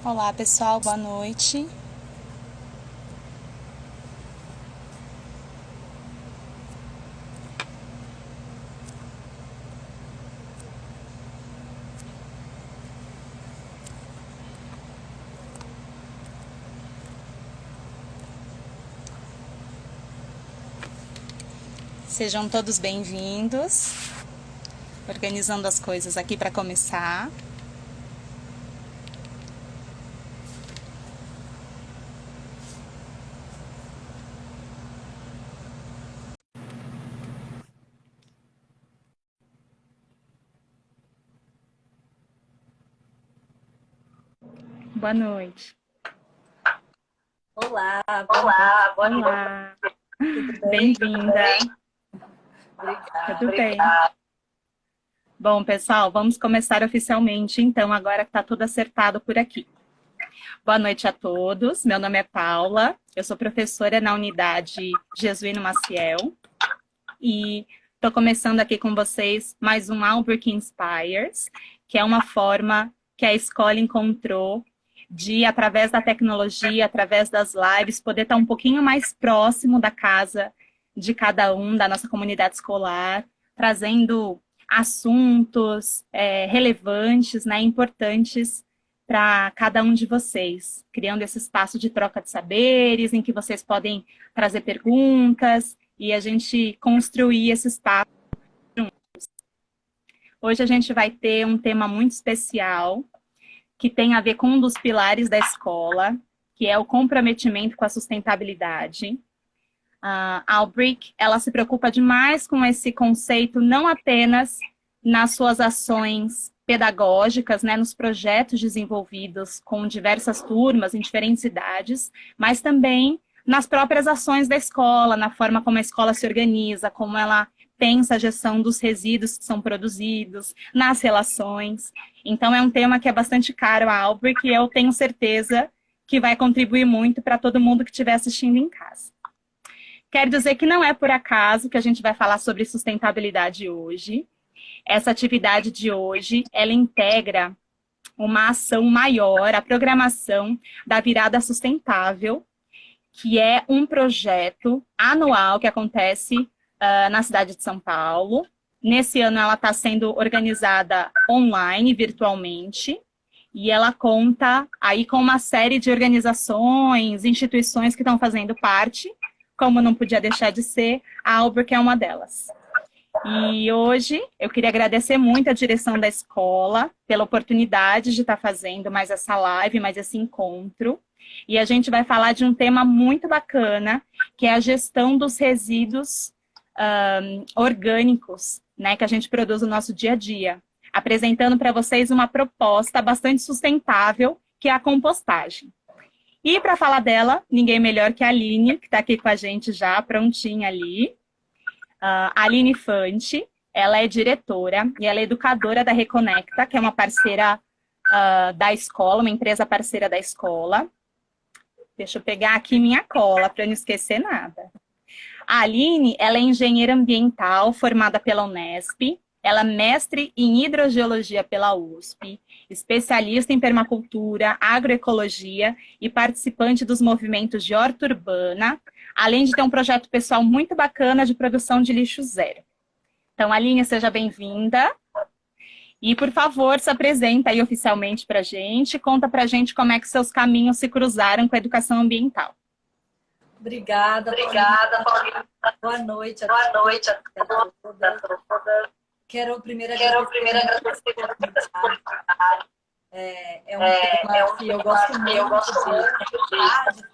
Olá, pessoal, boa noite. Sejam todos bem-vindos. Organizando as coisas aqui para começar. Boa noite. Olá, Olá, boa noite. Olá. Bem-vinda. Obrigada. Tudo bem. Bom, pessoal, vamos começar oficialmente, então, agora que está tudo acertado por aqui. Boa noite a todos, meu nome é Paula, eu sou professora na unidade Jesuíno Maciel e estou começando aqui com vocês mais um Albuquerque Inspires, que é uma forma que a escola encontrou de, através da tecnologia, através das lives, poder estar um pouquinho mais próximo da casa de cada um, da nossa comunidade escolar, trazendo assuntos relevantes, né, importantes para cada um de vocês, criando esse espaço de troca de saberes, em que vocês podem trazer perguntas e a gente construir esse espaço juntos. Hoje a gente vai ter um tema muito especial, que tem a ver com um dos pilares da escola, que é o comprometimento com a sustentabilidade. A Albrick, ela se preocupa demais com esse conceito, não apenas nas suas ações pedagógicas, né, nos projetos desenvolvidos com diversas turmas em diferentes idades, mas também nas próprias ações da escola, na forma como a escola se organiza, como ela pensa a gestão dos resíduos que são produzidos, nas relações. Então, é um tema que é bastante caro a Albrick e eu tenho certeza que vai contribuir muito para todo mundo que estiver assistindo em casa. Quero dizer que não é por acaso que a gente vai falar sobre sustentabilidade hoje. Essa atividade de hoje, ela integra uma ação maior, a programação da Virada Sustentável, que é um projeto anual que acontece na cidade de São Paulo. Nesse ano ela está sendo organizada online, virtualmente, e ela conta aí com uma série de organizações, instituições que estão fazendo parte, como não podia deixar de ser, a Albuquerque é uma delas. E hoje eu queria agradecer muito a direção da escola pela oportunidade de estar fazendo mais essa live, mais esse encontro. E a gente vai falar de um tema muito bacana, que é a gestão dos resíduos orgânicos, né, que a gente produz no nosso dia a dia. Apresentando para vocês uma proposta bastante sustentável, que é a compostagem. E para falar dela, ninguém melhor que a Aline, que está aqui com a gente já, prontinha ali. A Aline Fante, ela é diretora e ela é educadora da Reconecta, que é uma parceira da escola, uma empresa parceira da escola. Deixa eu pegar aqui minha cola para não esquecer nada. A Aline, ela é engenheira ambiental formada pela Unesp, ela é mestre em hidrogeologia pela USP, especialista em permacultura, agroecologia e participante dos movimentos de horta urbana, além de ter um projeto pessoal muito bacana de produção de lixo zero. Então, Aline, seja bem-vinda. E, por favor, se apresenta aí oficialmente para a gente, conta para a gente como é que seus caminhos se cruzaram com a educação ambiental. Obrigada, Paulinha. Boa noite a todas. Quero primeiro agradecer pela oportunidade. É um tema que eu gosto muito de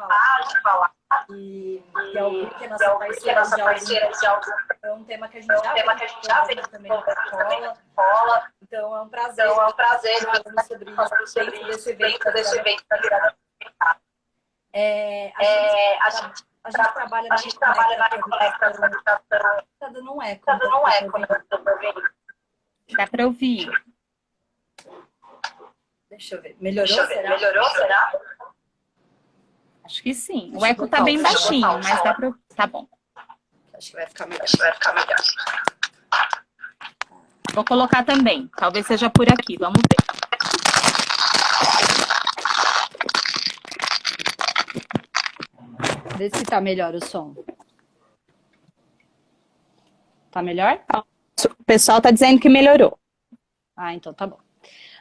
falar. E é o que é nossa parceira de algum. É um tema que a gente já vem também na escola. Então é um prazer falar sobre isso dentro desse evento da Virada. A gente trabalha na educação. Tá dando um eco. Dá para ouvir. Deixa eu ver. Melhorou, será? Acho que sim. O eco tá bem baixinho, mas dá para... Tá bom. Acho que vai ficar melhor. Vou colocar também. Talvez seja por aqui. Vamos ver. Vê se tá melhor o som. Tá melhor? O pessoal está dizendo que melhorou. Ah, então tá bom.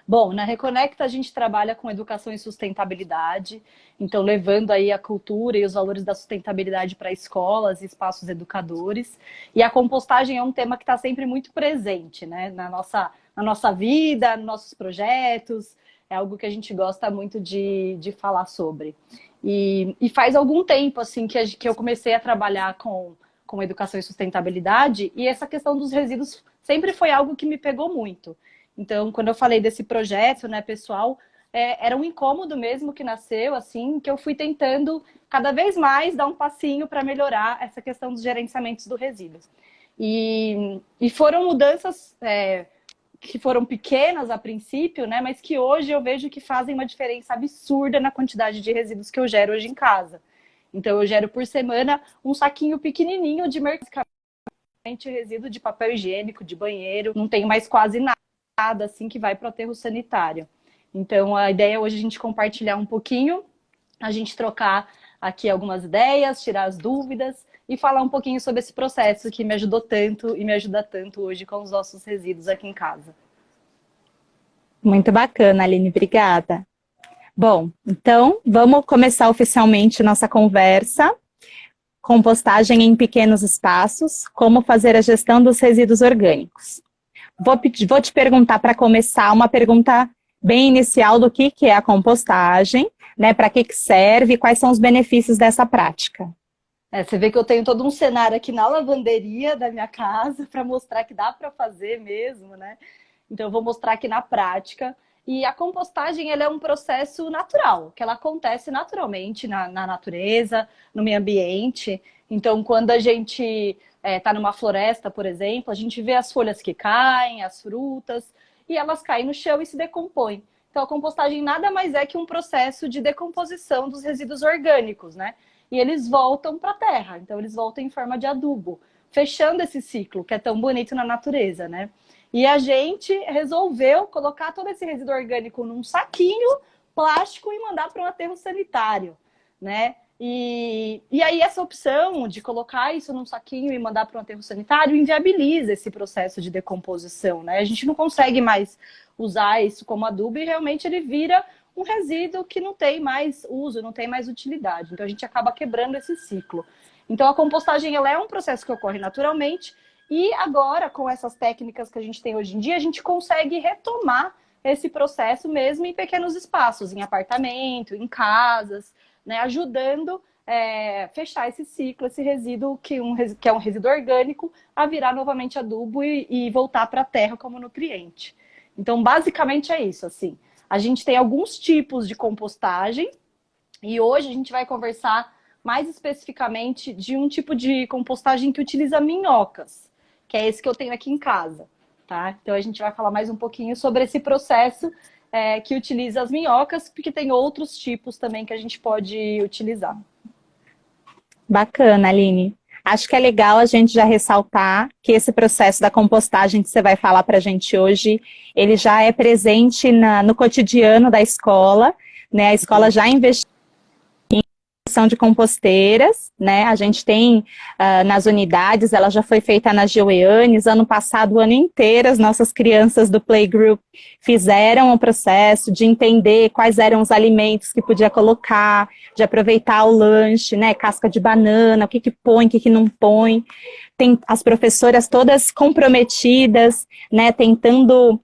Bom, na Reconecta a gente trabalha com educação e sustentabilidade, então levando aí a cultura e os valores da sustentabilidade para escolas e espaços educadores. E a compostagem é um tema que está sempre muito presente, né, na nossa vida, nos nossos projetos, é algo que a gente gosta muito de falar sobre. E faz algum tempo assim que eu comecei a trabalhar com educação e sustentabilidade, e essa questão dos resíduos sempre foi algo que me pegou muito. Então, quando eu falei desse projeto, né, pessoal, era um incômodo mesmo que nasceu, assim, que eu fui tentando cada vez mais dar um passinho para melhorar essa questão dos gerenciamentos do resíduo. E foram mudanças que foram pequenas a princípio, né, mas que hoje eu vejo que fazem uma diferença absurda na quantidade de resíduos que eu gero hoje em casa. Então, eu gero por semana um saquinho pequenininho de mercado, resíduo de papel higiênico, de banheiro, não tenho mais quase nada assim que vai para o aterro sanitário. Então, a ideia é hoje a gente compartilhar um pouquinho, a gente trocar aqui algumas ideias, tirar as dúvidas e falar um pouquinho sobre esse processo que me ajudou tanto e me ajuda tanto hoje com os nossos resíduos aqui em casa. Muito bacana, Aline, obrigada. Bom, então vamos começar oficialmente nossa conversa. Compostagem em pequenos espaços, como fazer a gestão dos resíduos orgânicos. Vou te perguntar, para começar, uma pergunta bem inicial do que é a compostagem, né? Para que serve, quais são os benefícios dessa prática. Você vê que eu tenho todo um cenário aqui na lavanderia da minha casa para mostrar que dá para fazer mesmo, né? Então eu vou mostrar aqui na prática. E a compostagem ela é um processo natural, que ela acontece naturalmente na natureza, no meio ambiente. Então, quando a gente está numa floresta, por exemplo, a gente vê as folhas que caem, as frutas, e elas caem no chão e se decompõem. Então, a compostagem nada mais é que um processo de decomposição dos resíduos orgânicos, né? E eles voltam para a terra, então eles voltam em forma de adubo, fechando esse ciclo que é tão bonito na natureza, né? E a gente resolveu colocar todo esse resíduo orgânico num saquinho plástico e mandar para um aterro sanitário, né? E aí essa opção de colocar isso num saquinho e mandar para um aterro sanitário inviabiliza esse processo de decomposição, né? A gente não consegue mais usar isso como adubo e realmente ele vira um resíduo que não tem mais uso, não tem mais utilidade. Então a gente acaba quebrando esse ciclo. Então a compostagem ela é um processo que ocorre naturalmente e agora com essas técnicas que a gente tem hoje em dia, a gente consegue retomar esse processo mesmo em pequenos espaços, em apartamento, em casas, né, ajudando fechar esse ciclo, esse resíduo que é um resíduo orgânico, a virar novamente adubo e voltar para a terra como nutriente. Então, basicamente é isso, assim. A gente tem alguns tipos de compostagem e hoje a gente vai conversar mais especificamente de um tipo de compostagem que utiliza minhocas, que é esse que eu tenho aqui em casa, tá? Então a gente vai falar mais um pouquinho sobre esse processo que utiliza as minhocas, porque tem outros tipos também que a gente pode utilizar. Bacana, Aline. Acho que é legal a gente já ressaltar que esse processo da compostagem que você vai falar para a gente hoje, ele já é presente no cotidiano da escola, né? A escola já investiu de composteiras, né? A gente tem nas unidades, ela já foi feita na Geueanes, ano passado, o ano inteiro, as nossas crianças do Playgroup fizeram o processo de entender quais eram os alimentos que podia colocar, de aproveitar o lanche, né? Casca de banana, o que põe, o que não põe. Tem as professoras todas comprometidas, né? Tentando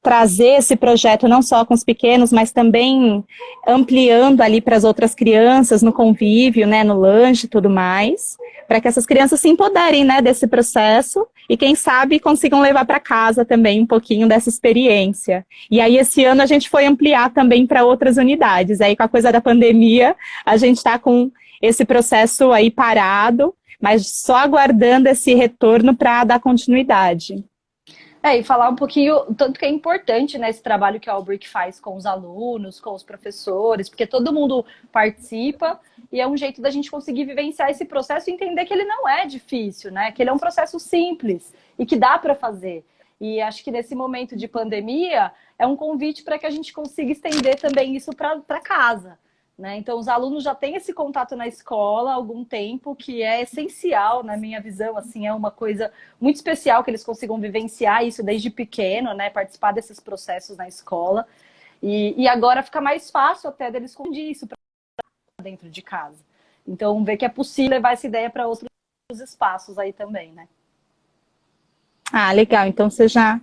trazer esse projeto não só com os pequenos, mas também ampliando ali para as outras crianças no convívio, né, no lanche e tudo mais, para que essas crianças se empoderem, né, desse processo e quem sabe consigam levar para casa também um pouquinho dessa experiência. E aí esse ano a gente foi ampliar também para outras unidades. Aí com a coisa da pandemia, a gente está com esse processo aí parado, mas só aguardando esse retorno para dar continuidade. E falar um pouquinho, tanto que é importante, né, esse trabalho que a Albric faz com os alunos, com os professores, porque todo mundo participa e é um jeito da gente conseguir vivenciar esse processo e entender que ele não é difícil, né, que ele é um processo simples e que dá para fazer. E acho que nesse momento de pandemia é um convite para que a gente consiga estender também isso para casa, né? Então, os alunos já têm esse contato na escola há algum tempo, que é essencial, na minha visão, assim, é uma coisa muito especial que eles consigam vivenciar isso desde pequeno, né? Participar desses processos na escola. E agora fica mais fácil até deles conduzir isso para dentro de casa. Então, ver que é possível levar essa ideia para outros espaços aí também, né? Ah, legal. Então você já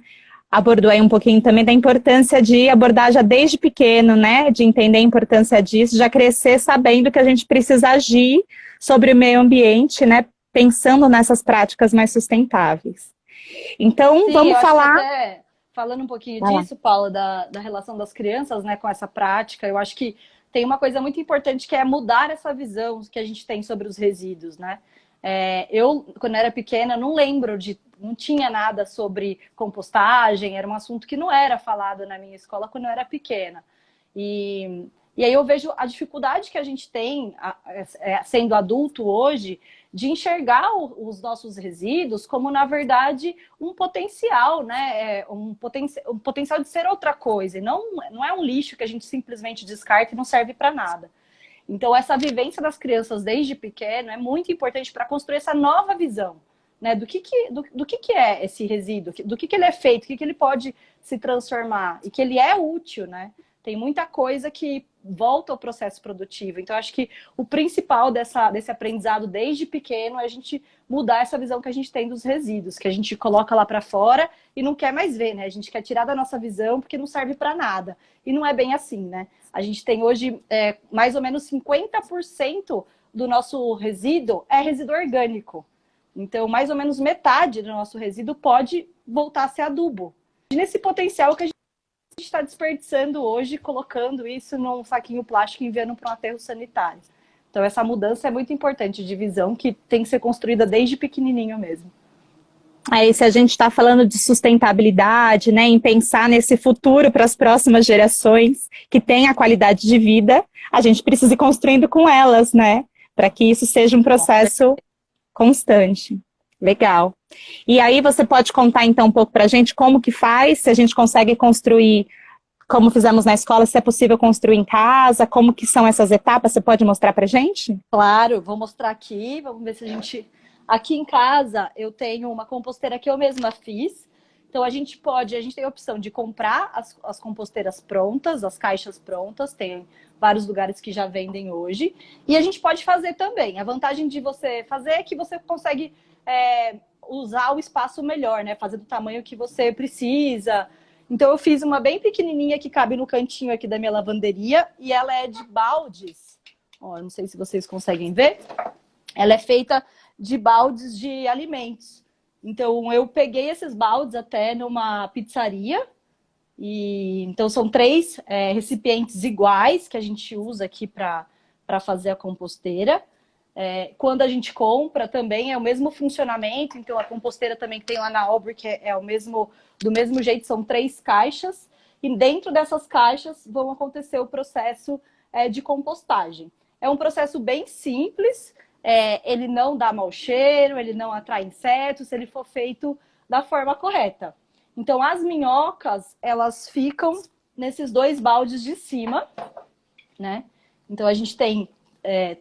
abordou aí um pouquinho também da importância de abordar já desde pequeno, né? De entender a importância disso, já crescer sabendo que a gente precisa agir sobre o meio ambiente, né? Pensando nessas práticas mais sustentáveis. Então, Sim, vamos eu acho que falar. até falando um pouquinho disso, Paula, da relação das crianças, né, com essa prática, eu acho que tem uma coisa muito importante que é mudar essa visão que a gente tem sobre os resíduos, né? Eu, quando era pequena, não tinha nada sobre compostagem, era um assunto que não era falado na minha escola quando eu era pequena. E aí eu vejo a dificuldade que a gente tem, sendo adulto hoje, de enxergar os nossos resíduos como, na verdade, um potencial, né? Um potencial de ser outra coisa. E não é um lixo que a gente simplesmente descarta e não serve para nada. Então, essa vivência das crianças desde pequeno é muito importante para construir essa nova visão, né? Do que é esse resíduo, do que ele é feito, o que ele pode se transformar e que ele é útil, né? Tem muita coisa que volta ao processo produtivo. Então, acho que o principal desse aprendizado desde pequeno é a gente mudar essa visão que a gente tem dos resíduos, que a gente coloca lá para fora e não quer mais ver, né? A gente quer tirar da nossa visão porque não serve para nada. E não é bem assim, né? A gente tem hoje mais ou menos 50% do nosso resíduo é resíduo orgânico. Então, mais ou menos metade do nosso resíduo pode voltar a ser adubo. Nesse potencial que a gente está desperdiçando hoje, colocando isso num saquinho plástico e enviando para um aterro sanitário. Então, essa mudança é muito importante de visão, que tem que ser construída desde pequenininho mesmo. Aí, se a gente está falando de sustentabilidade, né, em pensar nesse futuro para as próximas gerações que têm a qualidade de vida, a gente precisa ir construindo com elas, né, para que isso seja um processo constante. Legal. E aí você pode contar então um pouco para a gente como que faz, se a gente consegue construir, como fizemos na escola, se é possível construir em casa, como que são essas etapas, você pode mostrar para a gente? Claro, vou mostrar aqui, vamos ver se a gente... Aqui em casa eu tenho uma composteira que eu mesma fiz, então a gente tem a opção de comprar as composteiras prontas, as caixas prontas, tem vários lugares que já vendem hoje, e a gente pode fazer também. A vantagem de você fazer é que você consegue usar o espaço melhor, né? Fazer do tamanho que você precisa. Então eu fiz uma bem pequenininha que cabe no cantinho aqui da minha lavanderia, e ela é de baldes. Ó, não sei se vocês conseguem ver. Ela é feita de baldes de alimentos. Então, eu peguei esses baldes até numa pizzaria. Então, são 3 recipientes iguais que a gente usa aqui para fazer a composteira. Quando a gente compra, também é o mesmo funcionamento. Então, a composteira também que tem lá na Aubrey, que do mesmo jeito, são 3 caixas. E dentro dessas caixas vão acontecer o processo de compostagem. É um processo bem simples. Ele não dá mau cheiro, ele não atrai insetos, se ele for feito da forma correta. Então, as minhocas, elas ficam nesses 2 baldes de cima, né? Então, a gente tem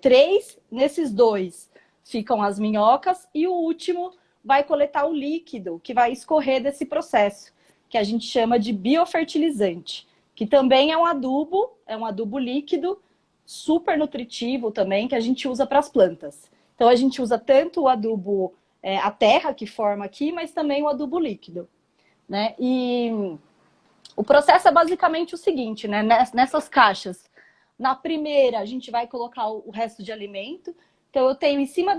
3, nesses 2 ficam as minhocas, e o último vai coletar o líquido que vai escorrer desse processo, que a gente chama de biofertilizante, que também é um adubo líquido, super nutritivo também, que a gente usa para as plantas. Então, a gente usa tanto o adubo, a terra que forma aqui, mas também o adubo líquido, né? E o processo é basicamente o seguinte, né? Nessas caixas, na primeira, a gente vai colocar o resto de alimento. Então, eu tenho em cima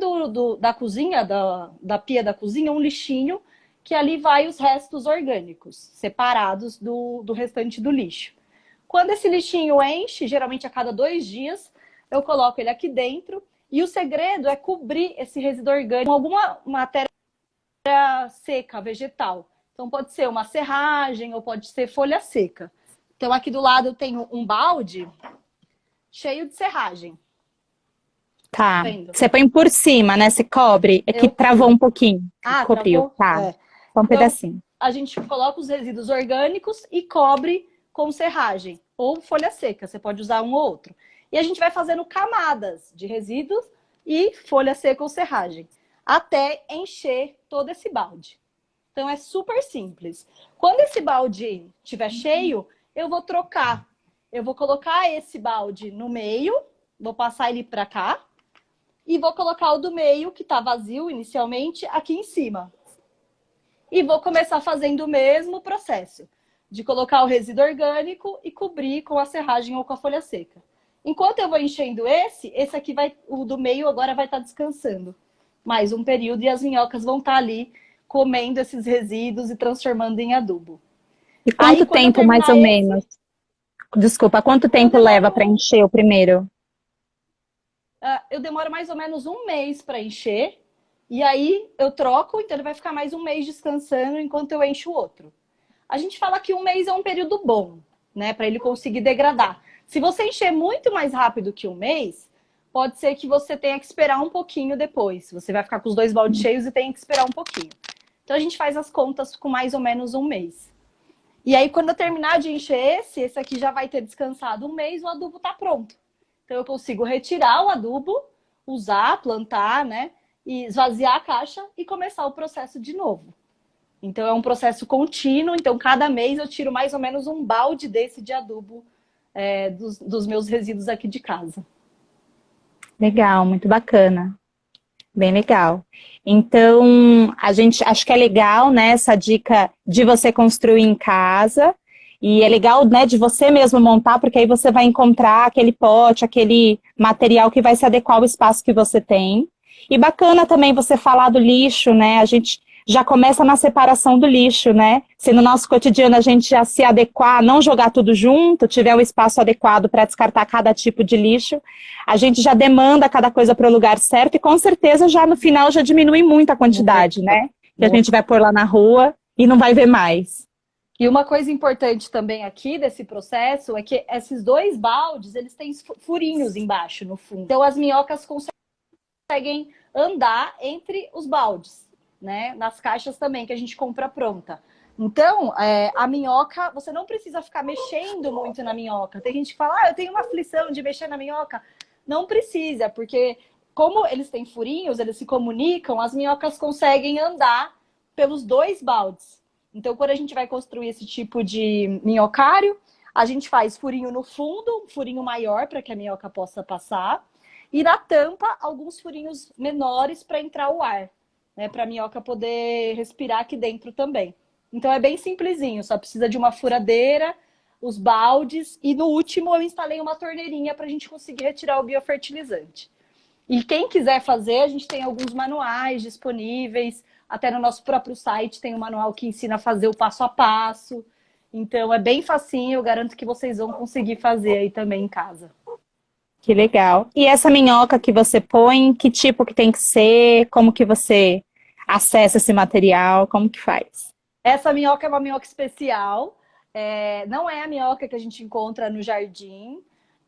da cozinha, da pia da cozinha, um lixinho, que ali vai os restos orgânicos, separados do restante do lixo. Quando esse lixinho enche, geralmente a cada 2 dias, eu coloco ele aqui dentro. E o segredo é cobrir esse resíduo orgânico com alguma matéria seca, vegetal. Então pode ser uma serragem ou pode ser folha seca. Então aqui do lado eu tenho um balde cheio de serragem. Tá. Você põe por cima, né? Você cobre. É que travou um pouquinho. Cobriu. Tá. Só um pedacinho. A gente coloca os resíduos orgânicos e cobre com serragem ou folha seca. Você pode usar um ou outro. E a gente vai fazendo camadas de resíduos e folha seca ou serragem, até encher todo esse balde. Então é super simples. Quando esse balde estiver cheio, eu vou trocar. Eu vou colocar esse balde no meio, vou passar ele para cá e vou colocar o do meio, que está vazio inicialmente, aqui em cima. E vou começar fazendo o mesmo processo, de colocar o resíduo orgânico e cobrir com a serragem ou com a folha seca. Enquanto eu vou enchendo esse aqui vai, o do meio agora vai estar descansando mais um período e as minhocas vão estar ali comendo esses resíduos e transformando em adubo. E quanto tempo, mais ou menos? Desculpa, quanto tempo leva para encher o primeiro? Eu demoro mais ou menos um mês para encher. E aí eu troco, então ele vai ficar mais um mês descansando enquanto eu encho o outro. A gente fala que um mês é um período bom, né? Para ele conseguir degradar. Se você encher muito mais rápido que um mês, pode ser que você tenha que esperar um pouquinho depois. Você vai ficar com os 2 baldes cheios e tem que esperar um pouquinho. Então a gente faz as contas com mais ou menos um mês. E aí, quando eu terminar de encher esse aqui já vai ter descansado um mês, o adubo está pronto. Então eu consigo retirar o adubo, usar, plantar, né? E esvaziar a caixa e começar o processo de novo. Então é um processo contínuo, então cada mês eu tiro mais ou menos um balde desse de adubo dos meus resíduos aqui de casa. Legal, muito bacana. Bem legal. Então, a gente acho que é legal, né, essa dica de você construir em casa. E é legal, né, de você mesmo montar, porque aí você vai encontrar aquele pote, aquele material que vai se adequar ao espaço que você tem. E bacana também você falar do lixo, né? A gente já começa na separação do lixo, né? Se no nosso cotidiano a gente já se adequar, não jogar tudo junto, tiver o espaço adequado para descartar cada tipo de lixo, a gente já demanda cada coisa para o lugar certo e com certeza já no final já diminui muito a quantidade, né? Que a gente vai pôr lá na rua e não vai ver mais. E uma coisa importante também aqui desse processo é que esses 2 baldes, eles têm furinhos embaixo, no fundo. Então as minhocas conseguem andar entre os baldes, né? Nas caixas também, que a gente compra pronta. Então, a minhoca, você não precisa ficar mexendo muito na minhoca. Tem gente que fala, eu tenho uma aflição de mexer na minhoca. Não precisa, porque como eles têm furinhos, eles se comunicam, as minhocas conseguem andar pelos 2 baldes. Então, quando a gente vai construir esse tipo de minhocário, a gente faz furinho no fundo, um furinho maior para que a minhoca possa passar, e na tampa, alguns furinhos menores para entrar o ar, né? Para a minhoca poder respirar aqui dentro também. Então é bem simplesinho, só precisa de uma furadeira, os baldes, e no último eu instalei uma torneirinha para a gente conseguir retirar o biofertilizante. E quem quiser fazer, a gente tem alguns manuais disponíveis, até no nosso próprio site tem um manual que ensina a fazer o passo a passo. Então é bem facinho, eu garanto que vocês vão conseguir fazer aí também em casa. Que legal. E essa minhoca que você põe, que tipo que tem que ser? Como que você acessa esse material? Como que faz? Essa minhoca é uma minhoca especial. Não é a minhoca que a gente encontra no jardim.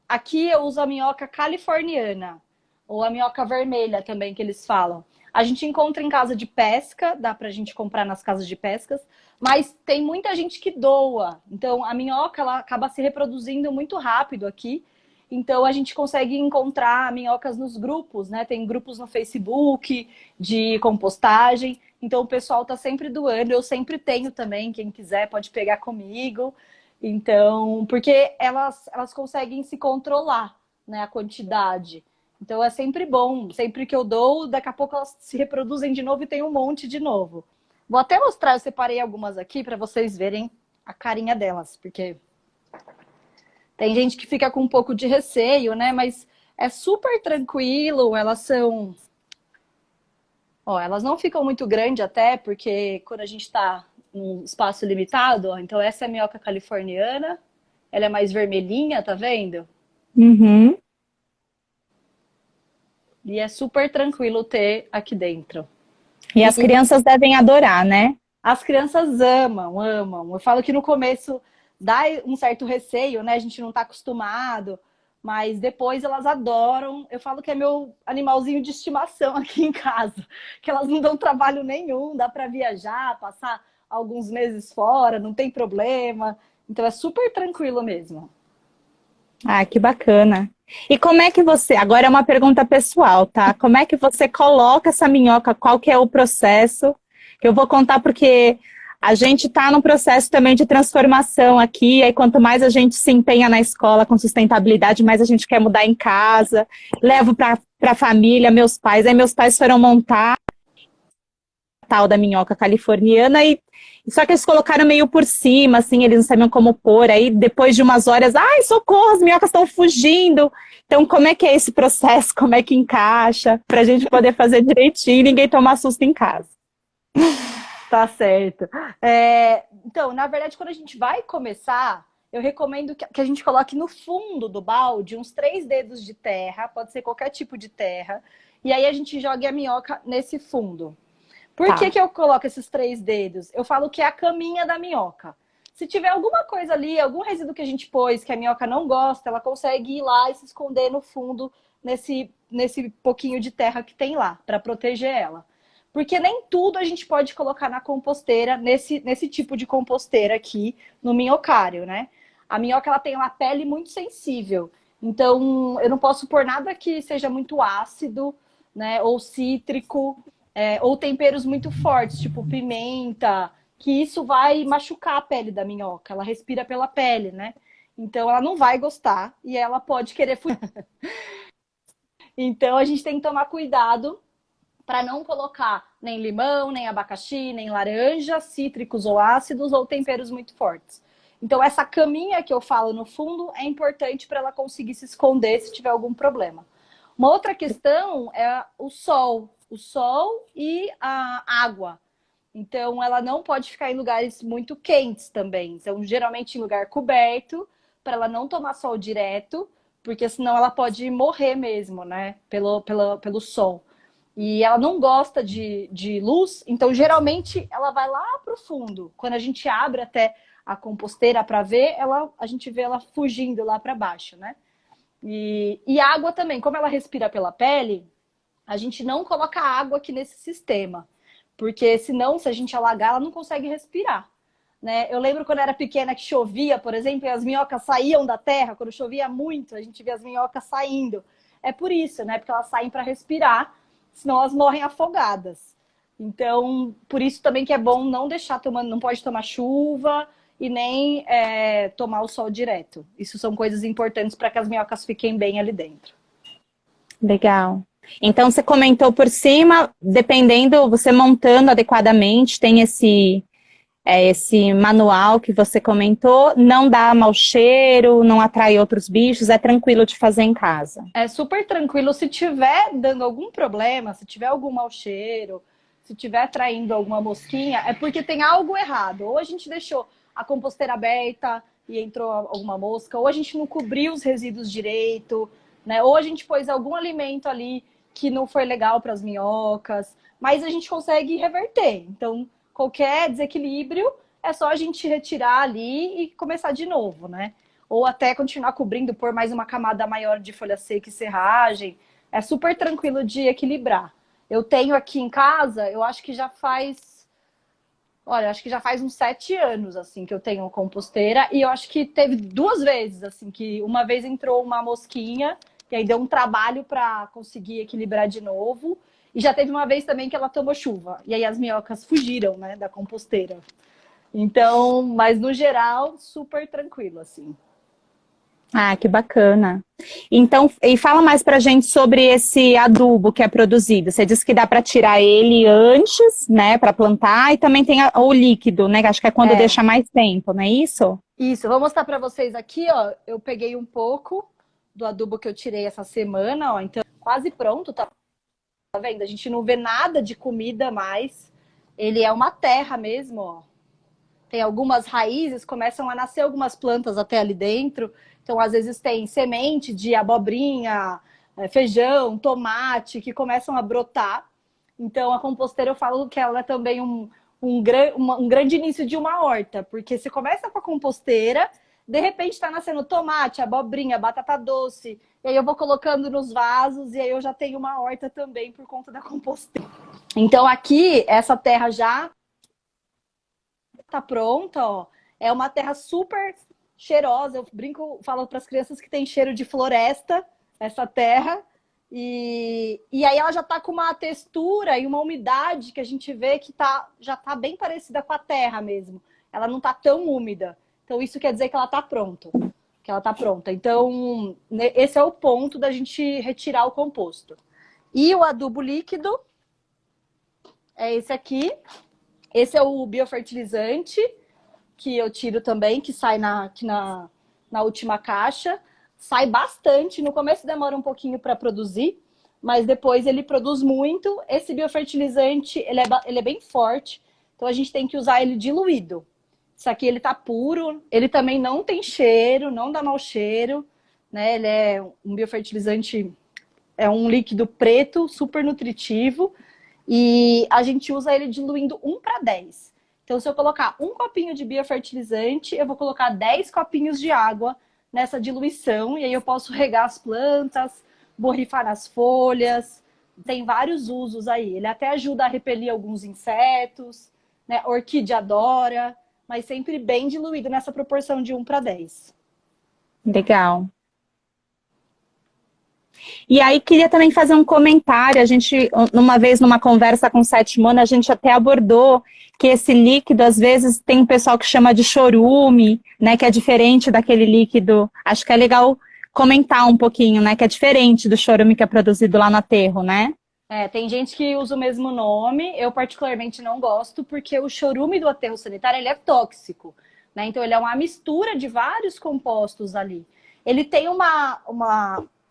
Aqui eu uso a minhoca californiana, ou a minhoca vermelha também, que eles falam. A gente encontra em casa de pesca, dá pra gente comprar nas casas de pescas, mas tem muita gente que doa. Então a minhoca ela acaba se reproduzindo muito rápido aqui. Então a gente consegue encontrar minhocas nos grupos, né? Tem grupos no Facebook de compostagem. Então o pessoal tá sempre doando, eu sempre tenho também, quem quiser pode pegar comigo. Então, porque elas conseguem se controlar, né, a quantidade. Então é sempre bom, sempre que eu dou, daqui a pouco elas se reproduzem de novo e tem um monte de novo. Vou até mostrar, eu separei algumas aqui para vocês verem a carinha delas, porque tem gente que fica com um pouco de receio, né? Mas é super tranquilo, elas são... Ó, elas não ficam muito grandes até, porque quando a gente está num espaço limitado, ó, então essa é a minhoca californiana, ela é mais vermelhinha, tá vendo? Uhum. E é super tranquilo ter aqui dentro. E as crianças devem adorar, né? As crianças amam, amam. Eu falo que no começo dá um certo receio, né? A gente não tá acostumado, mas depois elas adoram. Eu falo que é meu animalzinho de estimação aqui em casa, que elas não dão trabalho nenhum, dá para viajar, passar alguns meses fora, não tem problema. Então é super tranquilo mesmo. Ah, que bacana. E como é que você, agora é uma pergunta pessoal, tá? Como é que você coloca essa minhoca? Qual que é o processo? Que eu vou contar porque a gente está num processo também de transformação aqui, aí quanto mais a gente se empenha na escola com sustentabilidade, mais a gente quer mudar em casa. Levo para a família, meus pais. Aí meus pais foram montar a tal da minhoca californiana e só que eles colocaram meio por cima, assim, eles não sabiam como pôr. Aí depois de umas horas, ai, socorro, as minhocas estão fugindo. Então, como é que é esse processo? Como é que encaixa? Para a gente poder fazer direitinho e ninguém tomar susto em casa. Tá certo. Então, na verdade, quando a gente vai começar, eu recomendo que a gente coloque no fundo do balde uns 3 dedos de terra, pode ser qualquer tipo de terra, e aí a gente jogue a minhoca nesse fundo. Por Tá. que eu coloco esses 3 dedos? Eu falo que é a caminha da minhoca. Se tiver alguma coisa ali, algum resíduo que a gente pôs que a minhoca não gosta, ela consegue ir lá e se esconder no fundo nesse pouquinho de terra que tem lá, para proteger ela. Porque nem tudo a gente pode colocar na composteira, nesse tipo de composteira aqui, no minhocário, né? A minhoca ela tem uma pele muito sensível. Então, eu não posso pôr nada que seja muito ácido, né? Ou cítrico, ou temperos muito fortes, tipo pimenta, que isso vai machucar a pele da minhoca. Ela respira pela pele, né? Então, ela não vai gostar e ela pode querer fugir. Então, a gente tem que tomar cuidado para não colocar nem limão, nem abacaxi, nem laranja, cítricos ou ácidos ou temperos muito fortes. Então, essa caminha que eu falo no fundo é importante para ela conseguir se esconder se tiver algum problema. Uma outra questão é o sol e a água. Então, ela não pode ficar em lugares muito quentes também. Então, geralmente em lugar coberto, para ela não tomar sol direto, porque senão ela pode morrer mesmo, né? Pelo sol. E ela não gosta de luz, então geralmente ela vai lá para o fundo. Quando a gente abre até a composteira para ver, a gente vê ela fugindo lá para baixo, né? E água também, como ela respira pela pele, a gente não coloca água aqui nesse sistema. Porque senão, se a gente alagar, ela não consegue respirar. Né? Eu lembro quando eu era pequena que chovia, por exemplo, e as minhocas saíam da terra. Quando chovia muito, a gente via as minhocas saindo. É por isso, né? Porque elas saem para respirar, senão elas morrem afogadas. Então, por isso também que é bom não deixar tomando, não pode tomar chuva e nem tomar o sol direto. Isso são coisas importantes para que as minhocas fiquem bem ali dentro. Legal. Então, você comentou por cima, dependendo, você montando adequadamente, tem esse manual que você comentou, não dá mau cheiro, não atrai outros bichos, é tranquilo de fazer em casa. É super tranquilo. Se tiver dando algum problema, se tiver algum mau cheiro, se tiver atraindo alguma mosquinha, é porque tem algo errado. Ou a gente deixou a composteira aberta e entrou alguma mosca, ou a gente não cobriu os resíduos direito, né? Ou a gente pôs algum alimento ali que não foi legal para as minhocas, mas a gente consegue reverter. Então, qualquer desequilíbrio é só a gente retirar ali e começar de novo, né? Ou até continuar cobrindo, pôr mais uma camada maior de folha seca e serragem. É super tranquilo de equilibrar. Eu tenho aqui em casa, eu acho que já faz... Olha, acho que já faz uns 7 anos, assim, que eu tenho composteira. E eu acho que teve 2 vezes, assim, que uma vez entrou uma mosquinha e aí deu um trabalho para conseguir equilibrar de novo. E já teve uma vez também que ela tomou chuva. E aí as minhocas fugiram, né, da composteira. Então, mas no geral, super tranquilo, assim. Ah, que bacana. Então, e fala mais pra gente sobre esse adubo que é produzido. Você disse que dá para tirar ele antes, né, para plantar, e também tem o líquido, né, que acho que é quando deixa mais tempo, não é isso? Isso, vou mostrar para vocês aqui, ó. Eu peguei um pouco do adubo que eu tirei essa semana, ó. Então, quase pronto, tá vendo? A gente não vê nada de comida mais. Ele é uma terra mesmo, ó. Tem algumas raízes, começam a nascer algumas plantas até ali dentro. Então, às vezes tem semente de abobrinha, feijão, tomate, que começam a brotar. Então, a composteira, eu falo que ela é também um grande início de uma horta. Porque você começa com a composteira, de repente está nascendo tomate, abobrinha, batata doce. E aí eu vou colocando nos vasos e aí eu já tenho uma horta também por conta da composteira. Então, aqui, essa terra já tá pronta, ó. É uma terra super cheirosa. Eu brinco, falo para as crianças que tem cheiro de floresta, essa terra. E aí ela já está com uma textura e uma umidade que a gente vê que já está bem parecida com a terra mesmo. Ela não está tão úmida. Então isso quer dizer que ela está pronta. Que ela está pronta. Então esse é o ponto da gente retirar o composto. E o adubo líquido é esse aqui. Esse é o biofertilizante que eu tiro também, que sai aqui na última caixa. Sai bastante, no começo demora um pouquinho para produzir, mas depois ele produz muito. Esse biofertilizante, ele é bem forte, então a gente tem que usar ele diluído. Isso aqui ele tá puro, ele também não tem cheiro, não dá mau cheiro, né? Ele é um biofertilizante, é um líquido preto, super nutritivo, e a gente usa ele diluindo 1:10. Então se eu colocar um copinho de biofertilizante, eu vou colocar 10 copinhos de água nessa diluição, e aí eu posso regar as plantas, borrifar nas folhas, tem vários usos aí. Ele até ajuda a repelir alguns insetos, né? Orquídea adora, mas sempre bem diluído nessa proporção de 1:10. Legal. E aí queria também fazer um comentário, a gente, uma vez numa conversa com o Setmana, a gente até abordou que esse líquido, às vezes, tem um pessoal que chama de chorume, né, que é diferente daquele líquido. Acho que é legal comentar um pouquinho, né, que é diferente do chorume que é produzido lá no aterro, né? Tem gente que usa o mesmo nome, eu particularmente não gosto, porque o chorume do aterro sanitário, ele é tóxico, né? Então ele é uma mistura de vários compostos ali. Ele tem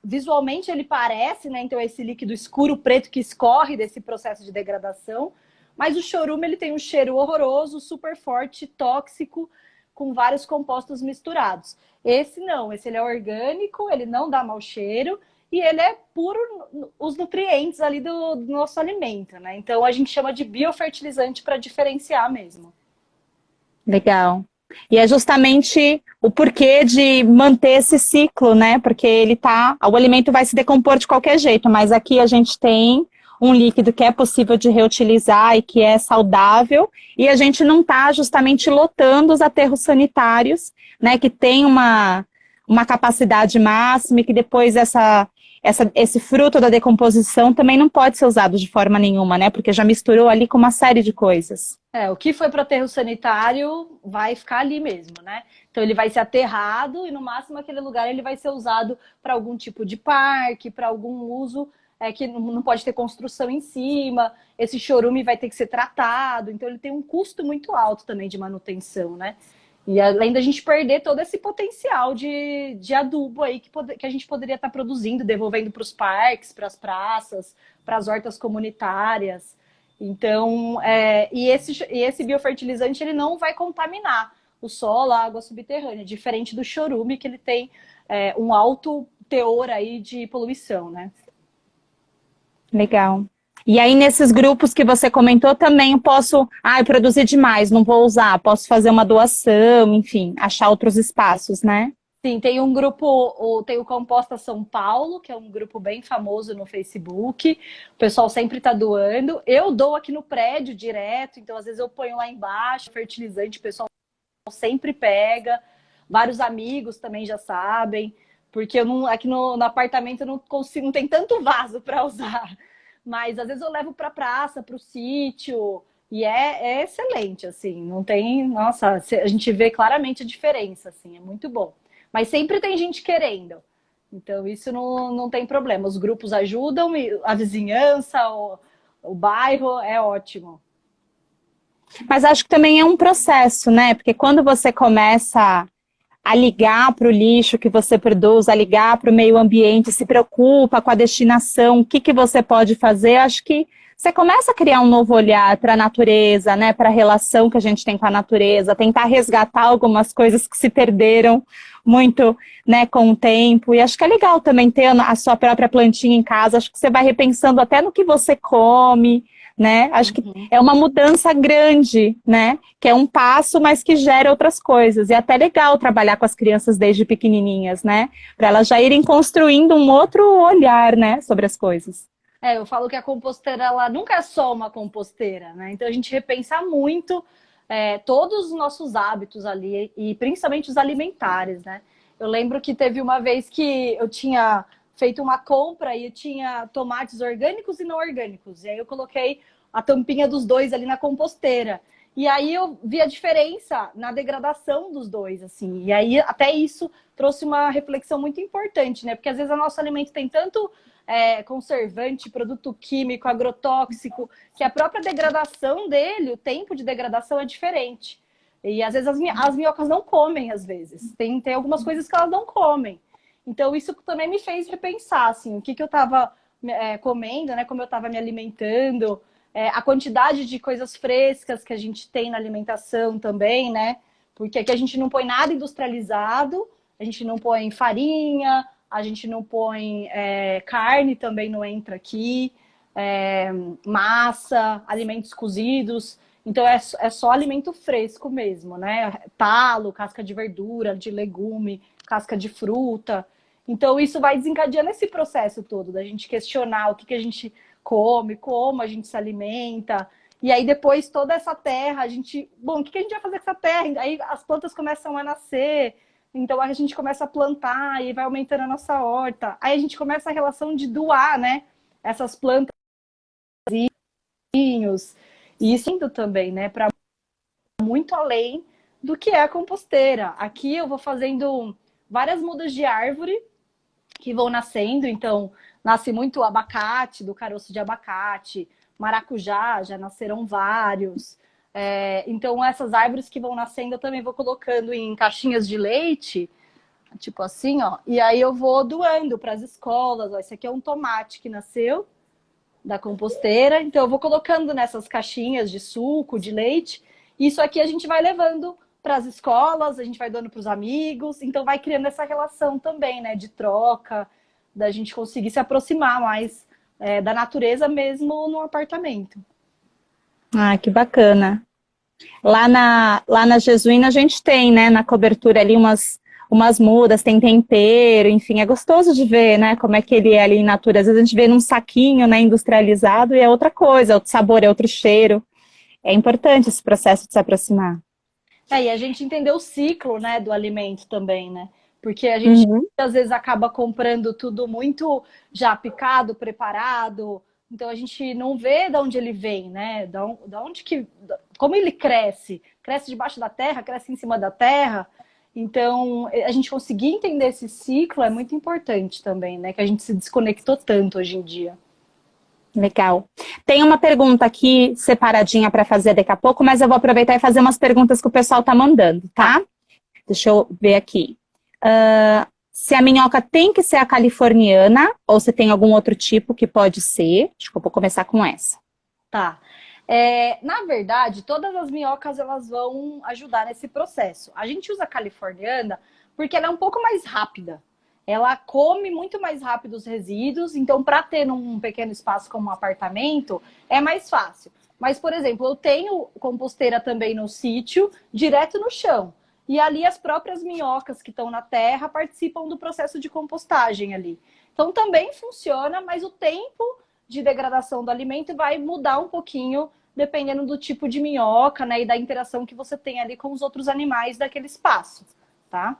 visualmente ele parece, né? Então esse líquido escuro preto que escorre desse processo de degradação, mas o chorume ele tem um cheiro horroroso, super forte, tóxico, com vários compostos misturados. Esse não, esse ele é orgânico, ele não dá mau cheiro e ele é puro os nutrientes ali do nosso alimento, né? Então a gente chama de biofertilizante para diferenciar mesmo. Legal. E é justamente o porquê de manter esse ciclo, né? Porque o alimento vai se decompor de qualquer jeito, mas aqui a gente tem um líquido que é possível de reutilizar e que é saudável, e a gente não está justamente lotando os aterros sanitários, né? Que tem uma capacidade máxima e que depois esse fruto da decomposição também não pode ser usado de forma nenhuma, né? Porque já misturou ali com uma série de coisas. O que foi para o aterro sanitário vai ficar ali mesmo, né? Então ele vai ser aterrado e no máximo aquele lugar ele vai ser usado para algum tipo de parque, para algum uso que não pode ter construção em cima. Esse chorume vai ter que ser tratado, então ele tem um custo muito alto também de manutenção, né? E além da gente perder todo esse potencial de adubo aí que a gente poderia estar produzindo, devolvendo para os parques, para as praças, para as hortas comunitárias. Então, esse biofertilizante ele não vai contaminar o solo, a água subterrânea, diferente do chorume, que ele tem um alto teor aí de poluição, né? Legal. E aí, nesses grupos que você comentou, também eu posso eu produzi demais, não vou usar, posso fazer uma doação, enfim, achar outros espaços, né? Sim, tem um grupo, tem o Composta São Paulo, que é um grupo bem famoso no Facebook, o pessoal sempre está doando. Eu dou aqui no prédio direto, então às vezes eu ponho lá embaixo, fertilizante, o pessoal sempre pega, vários amigos também já sabem, porque aqui no apartamento eu não consigo, não tem tanto vaso para usar. Mas às vezes eu levo para a praça, para o sítio, e é excelente, assim, não tem... Nossa, a gente vê claramente a diferença, assim, é muito bom. Mas sempre tem gente querendo, então isso não tem problema. Os grupos ajudam, a vizinhança, o bairro, é ótimo. Mas acho que também é um processo, né? Porque quando você começa a ligar para o lixo que você produz, a ligar para o meio ambiente, se preocupa com a destinação, o que você pode fazer, acho que você começa a criar um novo olhar para a natureza, né, para a relação que a gente tem com a natureza, tentar resgatar algumas coisas que se perderam muito, né, com o tempo. E acho que é legal também ter a sua própria plantinha em casa, acho que você vai repensando até no que você come, né? Acho que é uma mudança grande, né? Que é um passo, mas que gera outras coisas. E é até legal trabalhar com as crianças desde pequenininhas, né? Para elas já irem construindo um outro olhar, né? Sobre as coisas. Eu falo que a composteira, ela nunca é só uma composteira, né? Então a gente repensa muito todos os nossos hábitos ali, e principalmente os alimentares, né? Eu lembro que teve uma vez que eu tinha feito uma compra e tinha tomates orgânicos e não orgânicos. E aí eu coloquei a tampinha dos dois ali na composteira. E aí eu vi a diferença na degradação dos dois, assim. E aí até isso trouxe uma reflexão muito importante, né? Porque às vezes o nosso alimento tem tanto conservante, produto químico, agrotóxico, que a própria degradação dele, o tempo de degradação é diferente. E às vezes as minhocas não comem, às vezes. Tem algumas coisas que elas não comem. Então isso também me fez repensar, assim, o que eu estava comendo, né? Como eu estava me alimentando, a quantidade de coisas frescas que a gente tem na alimentação também, né? Porque aqui a gente não põe nada industrializado, a gente não põe farinha, a gente não põe carne, também não entra aqui, massa, alimentos cozidos. Então é só alimento fresco mesmo, né? Talo, casca de verdura, de legume, casca de fruta. Então isso vai desencadeando esse processo todo, da gente questionar o que a gente come, como a gente se alimenta. E aí depois toda essa terra, bom, o que a gente vai fazer com essa terra? Aí as plantas começam a nascer, então a gente começa a plantar e vai aumentando a nossa horta. Aí a gente começa a relação de doar, né? Essas plantas e isso indo também, né? Para muito além do que é a composteira. Aqui eu vou fazendo várias mudas de árvore que vão nascendo, então nasce muito abacate, do caroço de abacate, maracujá, já nasceram vários. Então essas árvores que vão nascendo eu também vou colocando em caixinhas de leite, tipo assim, ó, e aí eu vou doando para as escolas. Ó, esse aqui é um tomate que nasceu da composteira, então eu vou colocando nessas caixinhas de suco, de leite. Isso aqui a gente vai levando para as escolas, a gente vai dando para os amigos, então vai criando essa relação também, né, de troca, da gente conseguir se aproximar mais da natureza mesmo no apartamento. Ah, que bacana. Lá na Jesuína a gente tem, né, na cobertura ali umas mudas, tem tempero, enfim, é gostoso de ver, né, como é que ele é ali em natura. Às vezes a gente vê num saquinho, né, industrializado e é outra coisa, é outro sabor, é outro cheiro. É importante esse processo de se aproximar. E a gente entender o ciclo, né, do alimento também, né? Porque a gente às vezes acaba comprando tudo muito já picado, preparado, então a gente não vê de onde ele vem, né? Da onde como ele cresce? Cresce debaixo da terra, cresce em cima da terra. Então, a gente conseguir entender esse ciclo é muito importante também, né? Que a gente se desconectou tanto hoje em dia. Legal. Tem uma pergunta aqui separadinha para fazer daqui a pouco, mas eu vou aproveitar e fazer umas perguntas que o pessoal tá mandando, tá? Deixa eu ver aqui. Se a minhoca tem que ser a californiana ou se tem algum outro tipo que pode ser. Acho que eu vou começar com essa. Tá. Na verdade, todas as minhocas elas vão ajudar nesse processo. A gente usa a californiana porque ela é um pouco mais rápida. Ela come muito mais rápido os resíduos, então para ter num pequeno espaço como um apartamento é mais fácil. Mas, por exemplo, eu tenho composteira também no sítio, direto no chão. E ali as próprias minhocas que estão na terra participam do processo de compostagem ali. Então também funciona, mas o tempo de degradação do alimento vai mudar um pouquinho dependendo do tipo de minhoca, né, e da interação que você tem ali com os outros animais daquele espaço, tá?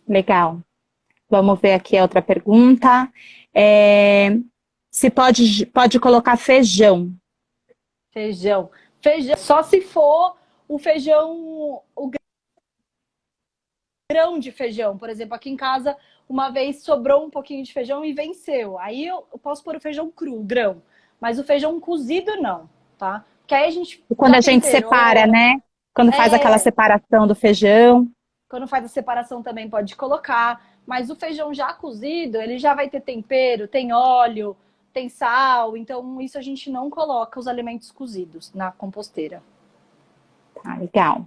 Legal. Vamos ver aqui a outra pergunta. Se pode colocar feijão. Feijão. Feijão, só se for o feijão, o grão de feijão. Por exemplo, aqui em casa, uma vez sobrou um pouquinho de feijão e venceu. Aí eu posso pôr o feijão cru, o grão. Mas o feijão cozido, não, tá? Porque aí a gente. E quando a gente separa, né? Quando faz aquela separação do feijão. Quando faz a separação também pode colocar. Mas o feijão já cozido, ele já vai ter tempero, tem óleo, tem sal. Então, isso a gente não coloca os alimentos cozidos na composteira. Tá, legal.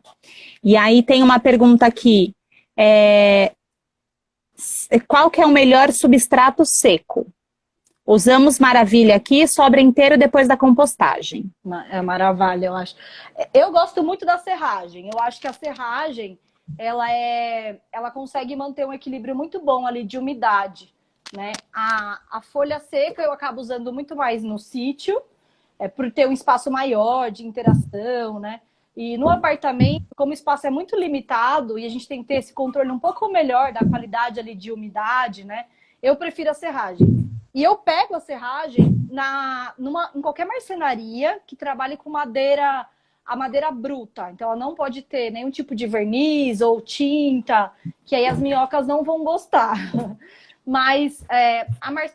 E aí tem uma pergunta aqui. Qual que é o melhor substrato seco? Usamos Maravilha aqui, sobra inteiro depois da compostagem. É Maravilha, eu acho. Eu gosto muito da serragem. Eu acho que a serragem, ela consegue manter um equilíbrio muito bom ali de umidade, né? A folha seca eu acabo usando muito mais no sítio, por ter um espaço maior de interação, né? E no apartamento, como o espaço é muito limitado e a gente tem que ter esse controle um pouco melhor da qualidade ali de umidade, né? eu prefiro a serragem. E eu pego a serragem em qualquer marcenaria que trabalhe com madeira, a madeira bruta. Então, ela não pode ter nenhum tipo de verniz ou tinta, que aí as minhocas não vão gostar. Mas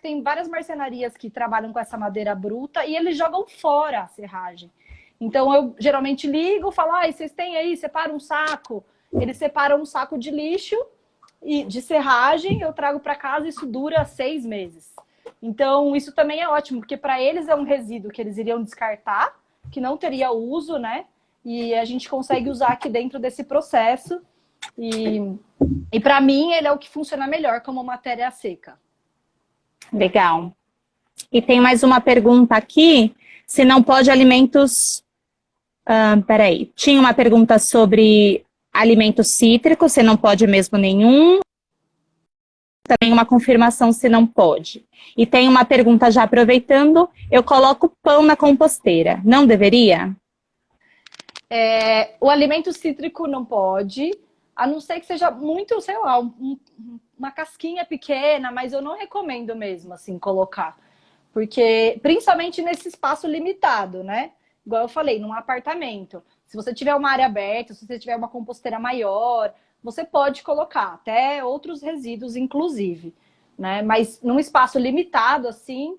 tem várias marcenarias que trabalham com essa madeira bruta e eles jogam fora a serragem. Então, eu geralmente ligo, falo, vocês têm aí, separa um saco. Eles separam um saco de lixo e de serragem, eu trago para casa e isso dura 6 meses. Então, isso também é ótimo, porque para eles é um resíduo que eles iriam descartar, que não teria uso, né? E a gente consegue usar aqui dentro desse processo. E para mim, ele é o que funciona melhor como matéria seca. Legal. E tem mais uma pergunta aqui, se não pode alimentos... peraí, tinha uma pergunta sobre alimentos cítricos, se não pode mesmo nenhum. Também uma confirmação se não pode. E tem uma pergunta já aproveitando, eu coloco pão na composteira, não deveria? O alimento cítrico não pode, a não ser que seja muito, sei lá, uma casquinha pequena, mas eu não recomendo mesmo, assim, colocar. Porque, principalmente nesse espaço limitado, né? Igual eu falei, num apartamento. Se você tiver uma área aberta, se você tiver uma composteira maior, você pode colocar até outros resíduos, inclusive, né? Mas num espaço limitado, assim,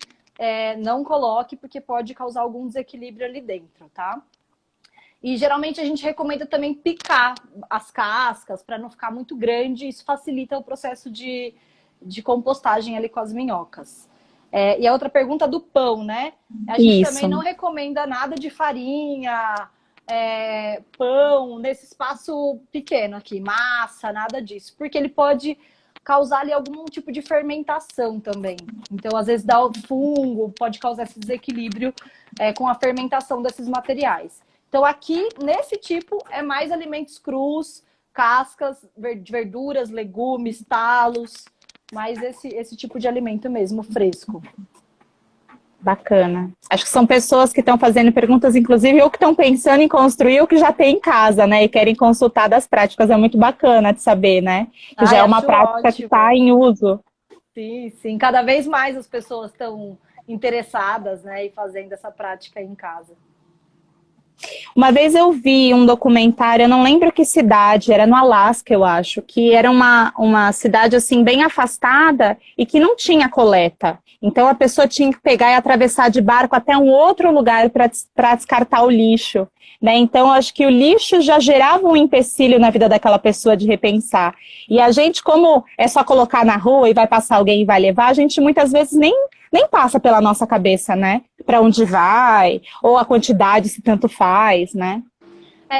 não coloque, porque pode causar algum desequilíbrio ali dentro, tá? E geralmente a gente recomenda também picar as cascas para não ficar muito grande. Isso facilita o processo de compostagem ali com as minhocas. E a outra pergunta do pão, né? A gente também não recomenda nada de farinha, pão, nesse espaço pequeno aqui, massa, nada disso. Porque ele pode causar ali algum tipo de fermentação também. Então, às vezes, dá o fungo, pode causar esse desequilíbrio com a fermentação desses materiais. Então, aqui, nesse tipo, é mais alimentos crus, cascas, verduras, legumes, talos, mais esse tipo de alimento mesmo, fresco. Bacana. Acho que são pessoas que estão fazendo perguntas, inclusive, ou que estão pensando em construir ou que já tem em casa, né? E querem consultar das práticas. É muito bacana de saber, né? Que já é uma prática ótimo. Que está em uso. Sim, sim. Cada vez mais as pessoas estão interessadas, né? E fazendo essa prática em casa. Uma vez eu vi um documentário, eu não lembro que cidade, era no Alasca, eu acho, que era uma cidade assim bem afastada e que não tinha coleta. Então a pessoa tinha que pegar e atravessar de barco até um outro lugar para descartar o lixo, né? Então acho que o lixo já gerava um empecilho na vida daquela pessoa de repensar. E a gente, como é só colocar na rua e vai passar alguém e vai levar, a gente muitas vezes nem passa pela nossa cabeça, né? Para onde vai, ou a quantidade, se tanto faz, né?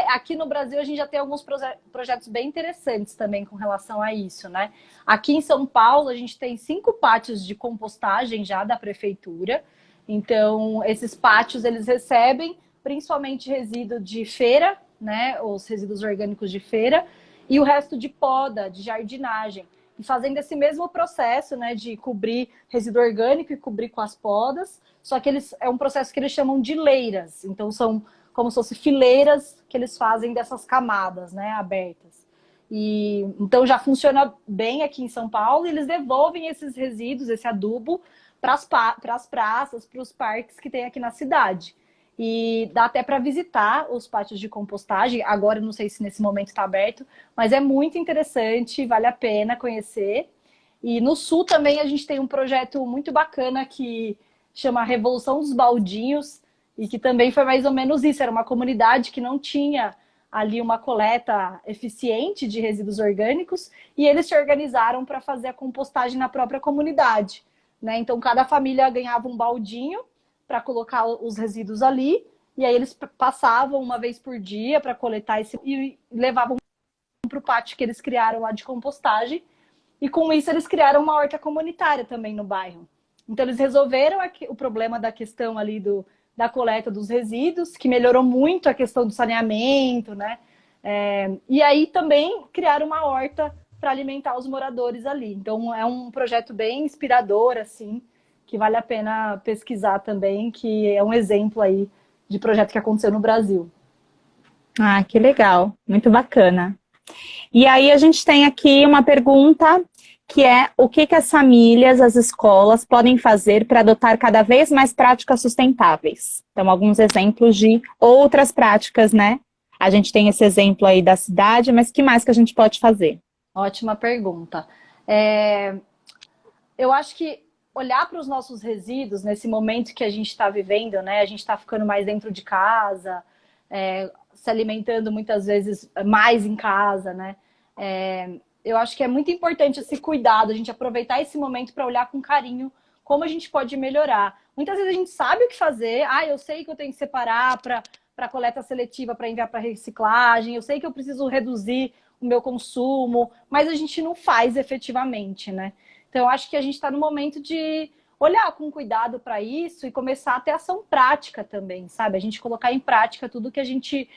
Aqui no Brasil a gente já tem alguns projetos bem interessantes também com relação a isso, né? Aqui em São Paulo a gente tem 5 pátios de compostagem já da prefeitura. Então, esses pátios, eles recebem principalmente resíduo de feira, né? Os resíduos orgânicos de feira, e o resto de poda, de jardinagem. E fazendo esse mesmo processo, né, de cobrir resíduo orgânico e cobrir com as podas, só que é um processo que eles chamam de leiras. Então, são como se fossem fileiras que eles fazem dessas camadas, né, abertas. Então, já funciona bem aqui em São Paulo, e eles devolvem esses resíduos, esse adubo, para as praças, para os parques que tem aqui na cidade. E dá até para visitar os pátios de compostagem. Agora, não sei se nesse momento está aberto, mas é muito interessante, vale a pena conhecer. E no Sul também a gente tem um projeto muito bacana que chama Revolução dos Baldinhos, e que também foi mais ou menos isso. Era uma comunidade que não tinha ali uma coleta eficiente de resíduos orgânicos, e eles se organizaram para fazer a compostagem na própria comunidade, né? Então, cada família ganhava um baldinho para colocar os resíduos ali, e aí eles passavam uma vez por dia para coletar e levavam para o pátio que eles criaram lá de compostagem, e com isso eles criaram uma horta comunitária também no bairro. Então eles resolveram o problema da questão ali da coleta dos resíduos, que melhorou muito a questão do saneamento, né? E aí também criaram uma horta para alimentar os moradores ali. Então é um projeto bem inspirador, assim, que vale a pena pesquisar também, que é um exemplo aí de projeto que aconteceu no Brasil. Ah, que legal, muito bacana. E aí a gente tem aqui uma pergunta que é o que as famílias, as escolas podem fazer para adotar cada vez mais práticas sustentáveis. Então, alguns exemplos de outras práticas, né? A gente tem esse exemplo aí da cidade, mas que mais que a gente pode fazer? Ótima pergunta. Eu acho que olhar para os nossos resíduos nesse momento que a gente está vivendo, né? A gente está ficando mais dentro de casa, se alimentando muitas vezes mais em casa, né? Eu acho que é muito importante esse cuidado, a gente aproveitar esse momento para olhar com carinho como a gente pode melhorar. Muitas vezes a gente sabe o que fazer, eu sei que eu tenho que separar para coleta seletiva, para enviar para reciclagem, eu sei que eu preciso reduzir o meu consumo, mas a gente não faz efetivamente, né? Então, eu acho que a gente está no momento de olhar com cuidado para isso e começar a ter ação prática também, sabe? A gente colocar em prática tudo que a gente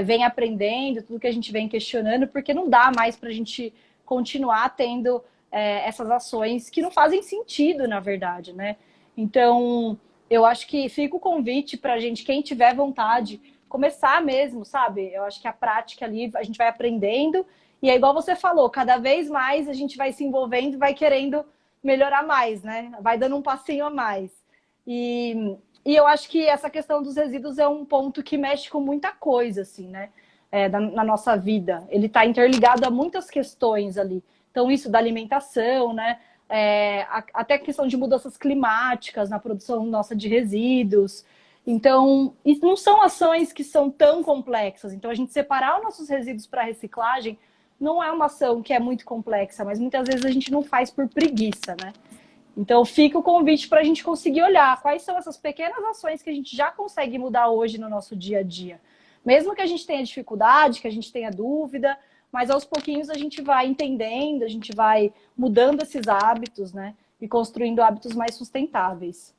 vem aprendendo, tudo que a gente vem questionando, porque não dá mais para a gente continuar tendo essas ações que não fazem sentido, na verdade, né? Então, eu acho que fica o convite para a gente, quem tiver vontade, começar mesmo, sabe? Eu acho que a prática ali, a gente vai aprendendo e é igual você falou, cada vez mais a gente vai se envolvendo e vai querendo melhorar mais, né? Vai dando um passinho a mais. E eu acho que essa questão dos resíduos é um ponto que mexe com muita coisa, assim, né? Na nossa vida. Ele está interligado a muitas questões ali. Então, isso da alimentação, né? Até a questão de mudanças climáticas na produção nossa de resíduos. Então, isso não são ações que são tão complexas. Então, a gente separar os nossos resíduos para reciclagem não é uma ação que é muito complexa, mas muitas vezes a gente não faz por preguiça, né? Então, fica o convite para a gente conseguir olhar quais são essas pequenas ações que a gente já consegue mudar hoje no nosso dia a dia. Mesmo que a gente tenha dificuldade, que a gente tenha dúvida, mas aos pouquinhos a gente vai entendendo, a gente vai mudando esses hábitos, né? E construindo hábitos mais sustentáveis.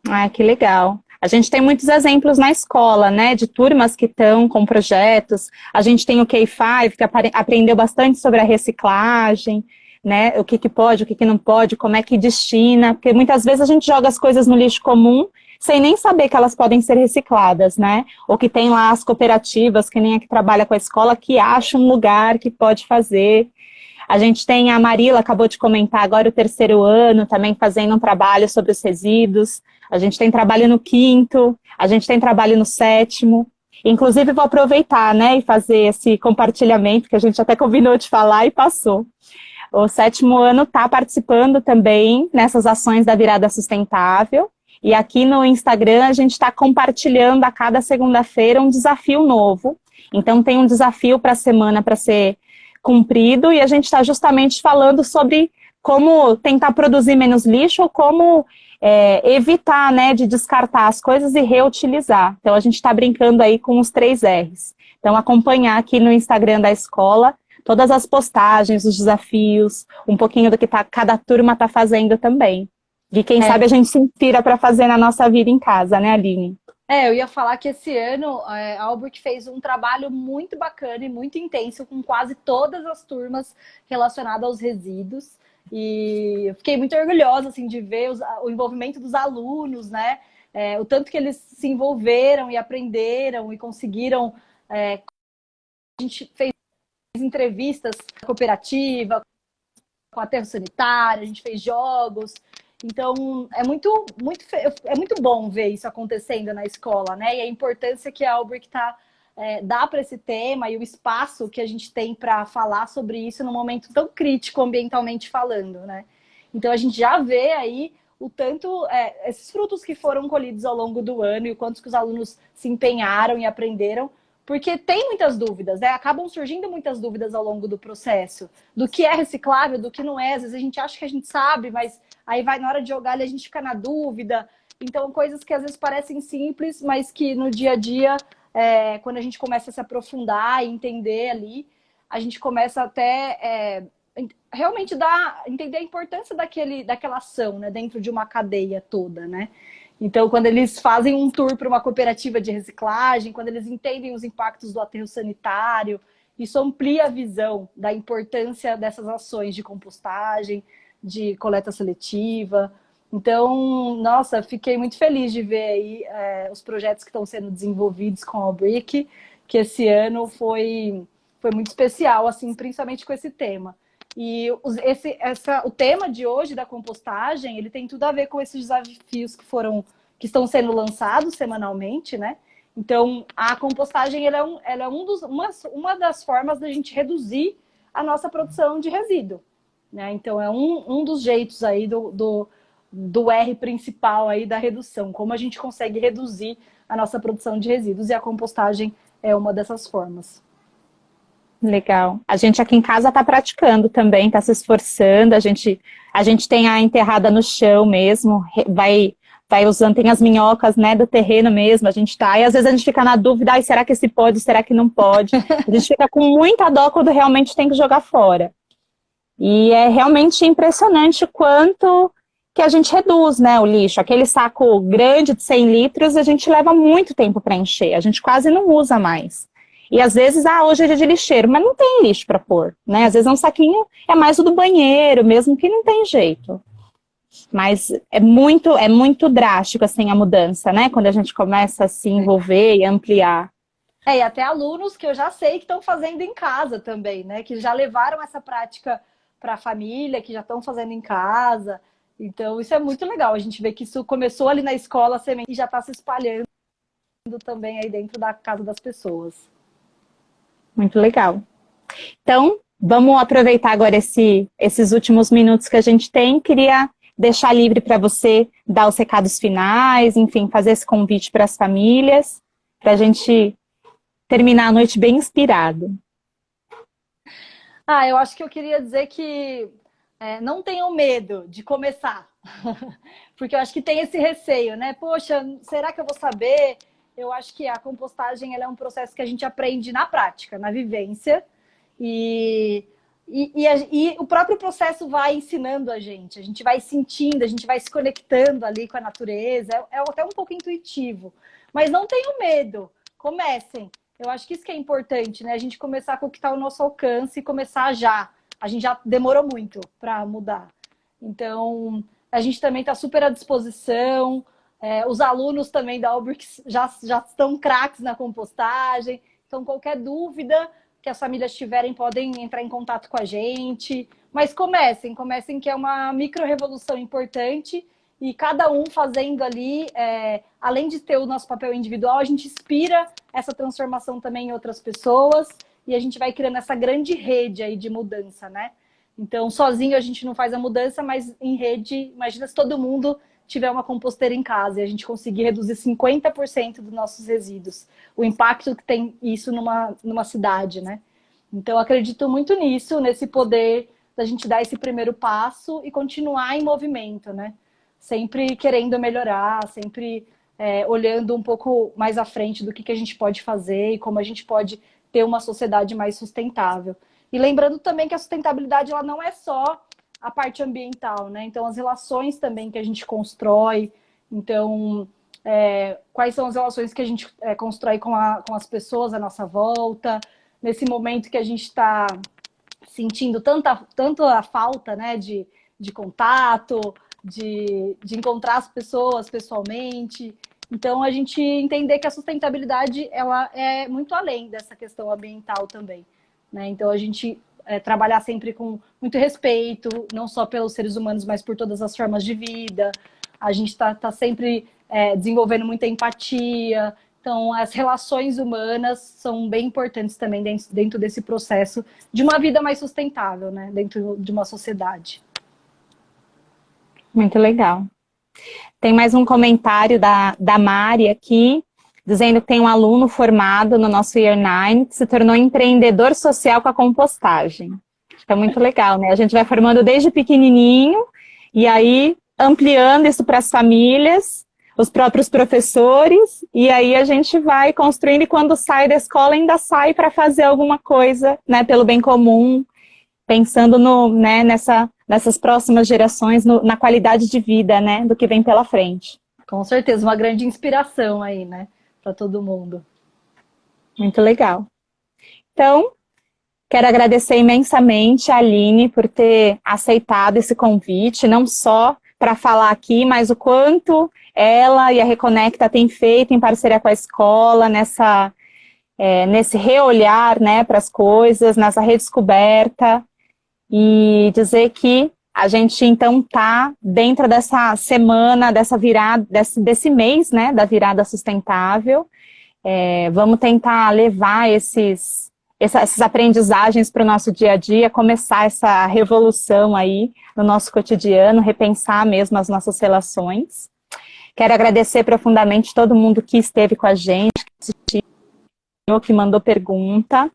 Ah, que legal. A gente tem muitos exemplos na escola, né, de turmas que estão com projetos. A gente tem o K5, que aprendeu bastante sobre a reciclagem, né, o que que pode, o que que não pode, como é que destina, porque muitas vezes a gente joga as coisas no lixo comum sem nem saber que elas podem ser recicladas, né, ou que tem lá as cooperativas, que nem a que trabalha com a escola, que acha um lugar que pode fazer. A gente tem a Marila, acabou de comentar agora o terceiro ano, também fazendo um trabalho sobre os resíduos. A gente tem trabalho no quinto, a gente tem trabalho no sétimo. Inclusive, vou aproveitar, né, e fazer esse compartilhamento, que a gente até combinou de falar e passou. O sétimo ano está participando também nessas ações da virada sustentável. E aqui no Instagram a gente está compartilhando a cada segunda-feira um desafio novo. Então, tem um desafio para a semana para ser cumprido e a gente está justamente falando sobre como tentar produzir menos lixo ou como evitar, né, de descartar as coisas e reutilizar. Então, a gente está brincando aí com os 3 R's. Então, acompanhar aqui no Instagram da escola todas as postagens, os desafios, um pouquinho do que cada turma está fazendo também. E quem sabe a gente se inspira para fazer na nossa vida em casa, né, Aline? Eu ia falar que esse ano a Albric fez um trabalho muito bacana e muito intenso com quase todas as turmas relacionadas aos resíduos. E eu fiquei muito orgulhosa assim, de ver o envolvimento dos alunos, né? O tanto que eles se envolveram e aprenderam e conseguiram. A gente fez entrevistas com a cooperativa, com a aterro sanitário, a gente fez jogos. Então, é muito bom ver isso acontecendo na escola, né? E a importância que a Albric dá para esse tema e o espaço que a gente tem para falar sobre isso num momento tão crítico ambientalmente falando, né? Então, a gente já vê aí o tanto, esses frutos que foram colhidos ao longo do ano e o quanto que os alunos se empenharam e aprenderam, porque tem muitas dúvidas, né? Acabam surgindo muitas dúvidas ao longo do processo, do que é reciclável, do que não é. Às vezes a gente acha que a gente sabe, mas aí vai na hora de jogar e a gente fica na dúvida. Então, coisas que às vezes parecem simples, mas que no dia a dia, quando a gente começa a se aprofundar e entender ali, a gente começa até realmente entender a importância daquela ação, né, dentro de uma cadeia toda, né? Então, quando eles fazem um tour para uma cooperativa de reciclagem, quando eles entendem os impactos do aterro sanitário, isso amplia a visão da importância dessas ações de compostagem, de coleta seletiva. Então, nossa, fiquei muito feliz de ver aí os projetos que estão sendo desenvolvidos com a Albric, que esse ano foi muito especial, assim, principalmente com esse tema. O tema de hoje da compostagem, ele tem tudo a ver com esses desafios que estão sendo lançados semanalmente, né? Então, a compostagem ela é uma das formas da gente reduzir a nossa produção de resíduo, né? Então, é um dos jeitos aí do R principal aí da redução, como a gente consegue reduzir a nossa produção de resíduos, e a compostagem é uma dessas formas. Legal. A gente aqui em casa está praticando também, está se esforçando, a gente tem a enterrada no chão mesmo, vai usando, tem as minhocas, né, do terreno mesmo, e às vezes a gente fica na dúvida, será que esse pode, será que não pode? A gente fica com muita dó quando realmente tem que jogar fora. E é realmente impressionante o quanto que a gente reduz, né, o lixo. Aquele saco grande de 100 litros, a gente leva muito tempo para encher, a gente quase não usa mais. E às vezes, hoje é dia de lixeiro, mas não tem lixo para pôr, né? Às vezes é um saquinho, é mais o do banheiro, mesmo que não tem jeito. Mas é muito drástico, assim, a mudança, né? Quando a gente começa a se envolver e ampliar. E até alunos que eu já sei que estão fazendo em casa também, né? Que já levaram essa prática para a família, que já estão fazendo em casa. Então, isso é muito legal. A gente vê que isso começou ali na escola, a semente, e já está se espalhando também aí dentro da casa das pessoas. Muito legal. Então, vamos aproveitar agora esses últimos minutos que a gente tem. Queria deixar livre para você dar os recados finais, enfim, fazer esse convite para as famílias, para a gente terminar a noite bem inspirado. Eu acho que eu queria dizer que não tenham medo de começar, porque eu acho que tem esse receio, né? Poxa, será que eu vou saber? Eu acho que a compostagem ela é um processo que a gente aprende na prática, na vivência, e o próprio processo vai ensinando a gente vai sentindo, a gente vai se conectando ali com a natureza, é até um pouco intuitivo, mas não tenham medo, comecem. Eu acho que isso que é importante, né? A gente começar com o que está ao nosso alcance e começar já. A gente já demorou muito para mudar. Então, a gente também está super à disposição. Os alunos também da Albrics já estão craques na compostagem. Então, qualquer dúvida que as famílias tiverem, podem entrar em contato com a gente. Mas comecem que é uma micro-revolução importante. E cada um fazendo ali, além de ter o nosso papel individual, a gente inspira essa transformação também em outras pessoas. E a gente vai criando essa grande rede aí de mudança, né? Então, sozinho a gente não faz a mudança, mas em rede, imagina se todo mundo tiver uma composteira em casa e a gente conseguir reduzir 50% dos nossos resíduos. O impacto que tem isso numa cidade, né? Então, acredito muito nisso, nesse poder da gente dar esse primeiro passo e continuar em movimento, né? Sempre querendo melhorar, sempre olhando um pouco mais à frente do que a gente pode fazer e como a gente pode ter uma sociedade mais sustentável. E lembrando também que a sustentabilidade ela não é só a parte ambiental, né? Então, as relações também que a gente constrói. Então, quais são as relações que a gente constrói com as pessoas à nossa volta, nesse momento que a gente está sentindo tanto a falta, né, de contato, de encontrar as pessoas pessoalmente. Então, a gente entender que a sustentabilidade ela é muito além dessa questão ambiental também, né? Então, a gente trabalhar sempre com muito respeito, não só pelos seres humanos, mas por todas as formas de vida. A gente está sempre desenvolvendo muita empatia. Então, as relações humanas são bem importantes também dentro desse processo de uma vida mais sustentável, né? Dentro de uma sociedade. Muito legal. Tem mais um comentário da Mari aqui, dizendo que tem um aluno formado no nosso Year 9 que se tornou empreendedor social com a compostagem. Acho que é muito legal, né? A gente vai formando desde pequenininho e aí ampliando isso para as famílias, os próprios professores, e aí a gente vai construindo e quando sai da escola ainda sai para fazer alguma coisa, né, pelo bem comum, pensando nessas próximas gerações, na qualidade de vida, né, do que vem pela frente. Com certeza, uma grande inspiração aí, né, para todo mundo. Muito legal. Então, quero agradecer imensamente a Aline por ter aceitado esse convite, não só para falar aqui, mas o quanto ela e a Reconecta têm feito em parceria com a escola, nesse reolhar, né, para as coisas, nessa redescoberta. e dizer que a gente, então, está dentro dessa semana, dessa virada, desse mês, né, da virada sustentável. Vamos tentar levar essas aprendizagens para o nosso dia a dia, começar essa revolução aí no nosso cotidiano, repensar mesmo as nossas relações. Quero agradecer profundamente todo mundo que esteve com a gente, que assistiu, que mandou pergunta.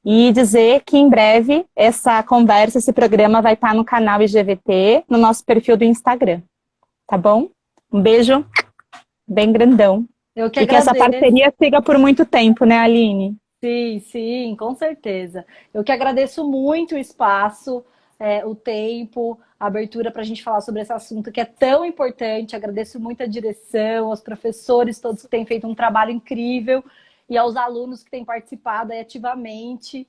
E dizer que em breve essa conversa, esse programa vai estar no canal IGVT, no nosso perfil do Instagram. Tá bom? Um beijo bem grandão. Eu que e que essa parceria siga por muito tempo, né, Aline? Sim, sim, com certeza. Eu que agradeço muito o espaço, o tempo, a abertura para a gente falar sobre esse assunto que é tão importante. Agradeço muito a direção, aos professores todos que têm feito um trabalho incrível e aos alunos que têm participado aí ativamente.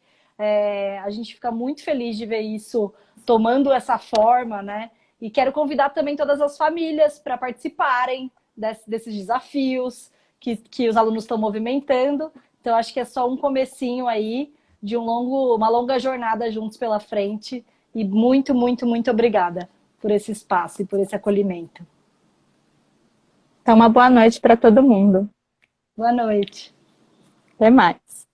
A gente fica muito feliz de ver isso tomando essa forma, né? E quero convidar também todas as famílias para participarem desses desafios que os alunos estão movimentando. Então, acho que é só um comecinho aí de uma longa jornada juntos pela frente. E muito, muito, muito obrigada por esse espaço e por esse acolhimento. Então, uma boa noite para todo mundo. Boa noite. Até mais.